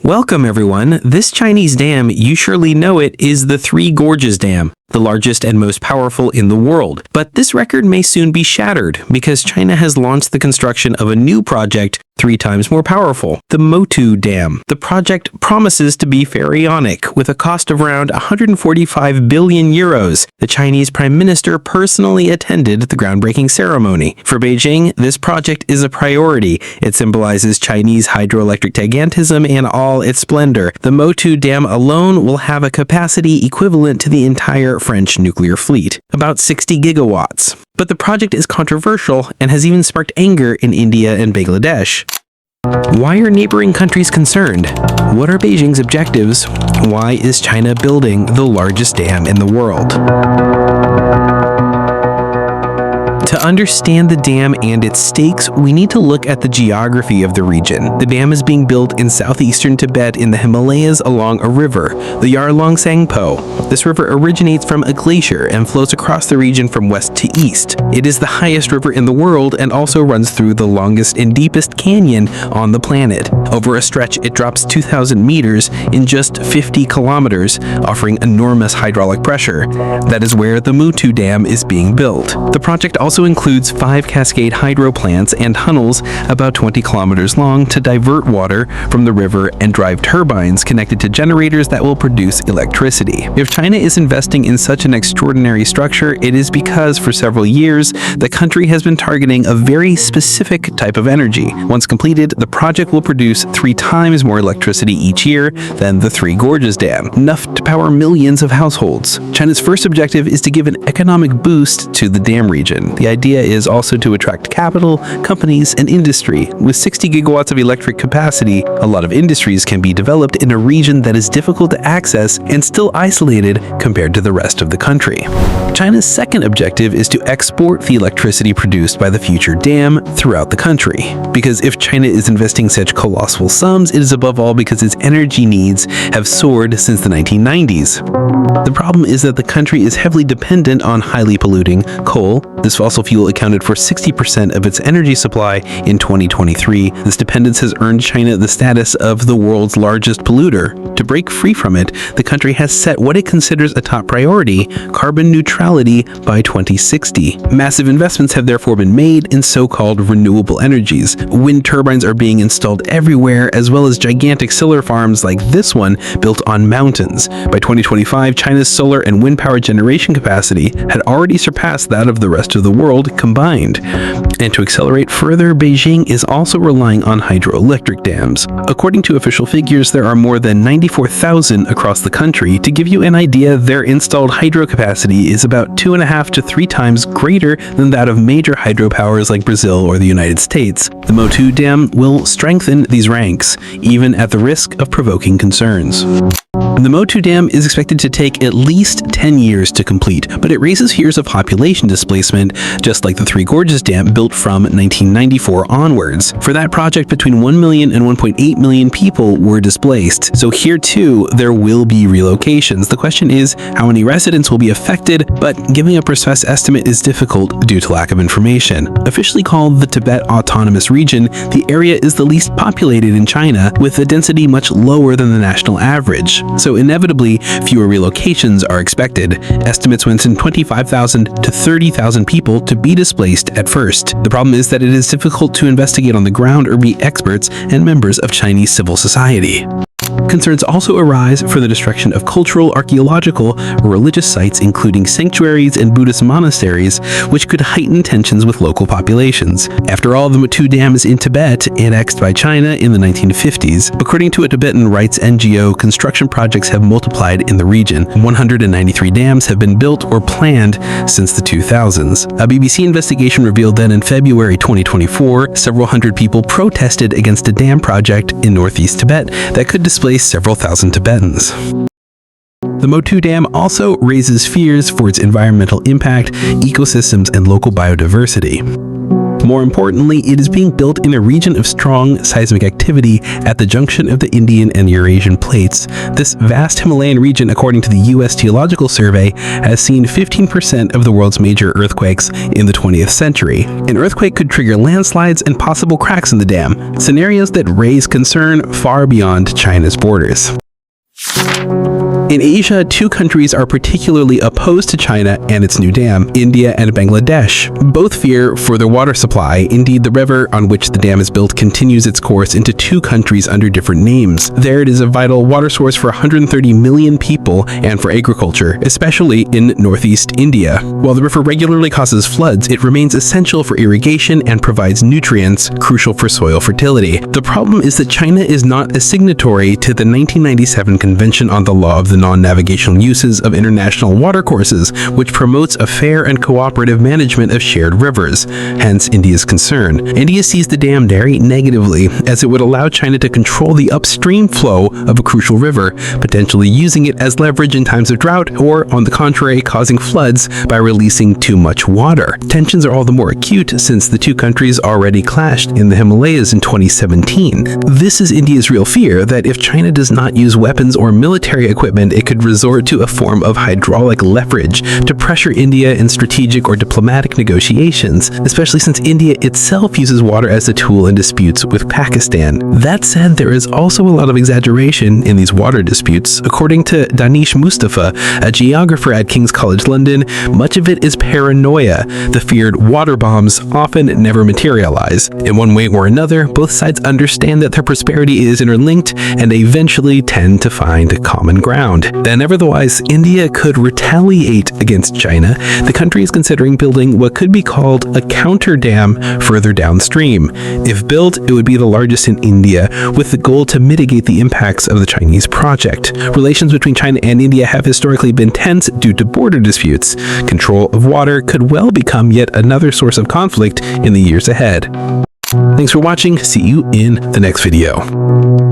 Welcome everyone. This Chinese dam, you surely know it, is the Three Gorges Dam, the largest and most powerful in the world. But this record may soon be shattered because China has launched the construction of a new project 3 times more powerful, the Motuo Dam. The project promises to be pharaonic with a cost of around 145 billion euros. The Chinese Prime Minister personally attended the groundbreaking ceremony. For Beijing, this project is a priority. It symbolizes Chinese hydroelectric gigantism in all its splendor. The Motuo Dam alone will have a capacity equivalent to the entire French nuclear fleet, about 60 gigawatts. But the project is controversial and has even sparked anger in India and Bangladesh. Why are neighboring countries concerned? What are Beijing's objectives? Why is China building the largest dam in the world? To understand the dam and its stakes, we need to look at the geography of the region. The dam is being built in southeastern Tibet in the Himalayas along a river, the Yarlung Tsangpo. This river originates from a glacier and flows across the region from west to east. It is the highest river in the world and also runs through the longest and deepest canyon on the planet. Over a stretch, it drops 2,000 meters in just 50 kilometers, offering enormous hydraulic pressure. That is where the Motuo Dam is being built. The project also includes 5 cascade hydro plants and tunnels about 20 kilometers long to divert water from the river and drive turbines connected to generators that will produce electricity. If China is investing in such an extraordinary structure, it is because for several years, the country has been targeting a very specific type of energy. Once completed, the project will produce 3 times more electricity each year than the Three Gorges Dam, enough to power millions of households. China's first objective is to give an economic boost to the dam region. The idea is also to attract capital, companies, and industry. With 60 gigawatts of electric capacity, a lot of industries can be developed in a region that is difficult to access and still isolated compared to the rest of the country. China's second objective is to export the electricity produced by the future dam throughout the country. Because if China is investing such colossal sums, it is above all because its energy needs have soared since the 1990s. The problem is that the country is heavily dependent on highly polluting coal. This fossil fuel accounted for 60% of its energy supply in 2023. This dependence has earned China the status of the world's largest polluter. To break free from it, the country has set what it considers a top priority: carbon neutrality by 2060. Massive investments have therefore been made in so-called renewable energies. Wind turbines are being installed everywhere, as well as gigantic solar farms like this one built on mountains. By 2025, China's solar and wind power generation capacity had already surpassed that of the rest of the world combined. And to accelerate further, Beijing is also relying on hydroelectric dams. According to official figures, there are more than 94,000 across the country. To give you an idea, their installed hydro capacity is about 2.5 to 3 times greater than that of major hydropowers like Brazil or the United States. The Motuo Dam will strengthen these ranks, even at the risk of provoking concerns. The Motuo Dam is expected to take at least 10 years to complete, but it raises fears of population displacement, just like the Three Gorges Dam built from 1994 onwards. For that project, between 1 million and 1.8 million people were displaced. So here too, there will be relocations. The question is how many residents will be affected, but giving a precise estimate is difficult due to lack of information. Officially called the Tibet Autonomous Region, the area is the least populated in China, with a density much lower than the national average. So inevitably, fewer relocations are expected. Estimates went from 25,000 to 30,000 people to be displaced at first. The problem is that it is difficult to investigate on the ground or meet experts and members of Chinese civil society. Concerns also arise for the destruction of cultural, archaeological, or religious sites, including sanctuaries and Buddhist monasteries, which could heighten tensions with local populations. After all, the Motuo Dam is in Tibet, annexed by China in the 1950s. According to a Tibetan rights NGO, construction projects have multiplied in the region. 193 dams have been built or planned since the 2000s. A BBC investigation revealed that in February 2024, several hundred people protested against a dam project in northeast Tibet that could displace several thousand Tibetans. The Motuo Dam also raises fears for its environmental impact, ecosystems, and local biodiversity. More importantly, it is being built in a region of strong seismic activity at the junction of the Indian and Eurasian plates. This vast Himalayan region, according to the U.S. Geological Survey, has seen 15% of the world's major earthquakes in the 20th century. An earthquake could trigger landslides and possible cracks in the dam, scenarios that raise concern far beyond China's borders. In Asia, two countries are particularly opposed to China and its new dam, India and Bangladesh. Both fear for their water supply. Indeed, the river on which the dam is built continues its course into two countries under different names. There, it is a vital water source for 130 million people and for agriculture, especially in northeast India. While the river regularly causes floods, it remains essential for irrigation and provides nutrients crucial for soil fertility. The problem is that China is not a signatory to the 1997 Convention on the Law of the Non-Navigational Uses of International Watercourses, which promotes a fair and cooperative management of shared rivers, hence India's concern. India sees the dam very negatively, as it would allow China to control the upstream flow of a crucial river, potentially using it as leverage in times of drought, or, on the contrary, causing floods by releasing too much water. Tensions are all the more acute since the two countries already clashed in the Himalayas in 2017. This is India's real fear, that if China does not use weapons or military equipment, it could resort to a form of hydraulic leverage to pressure India in strategic or diplomatic negotiations, especially since India itself uses water as a tool in disputes with Pakistan. That said, there is also a lot of exaggeration in these water disputes. According to Danish Mustafa, a geographer at King's College London, much of it is paranoia. The feared water bombs often never materialize. In one way or another, both sides understand that their prosperity is interlinked and eventually tend to find common ground. Nevertheless, India could retaliate against China. The country is considering building what could be called a counter dam further downstream. If built, it would be the largest in India, with the goal to mitigate the impacts of the Chinese project. Relations between China and India have historically been tense due to border disputes. Control of water could well become yet another source of conflict in the years ahead. Thanks for watching. See you in the next video.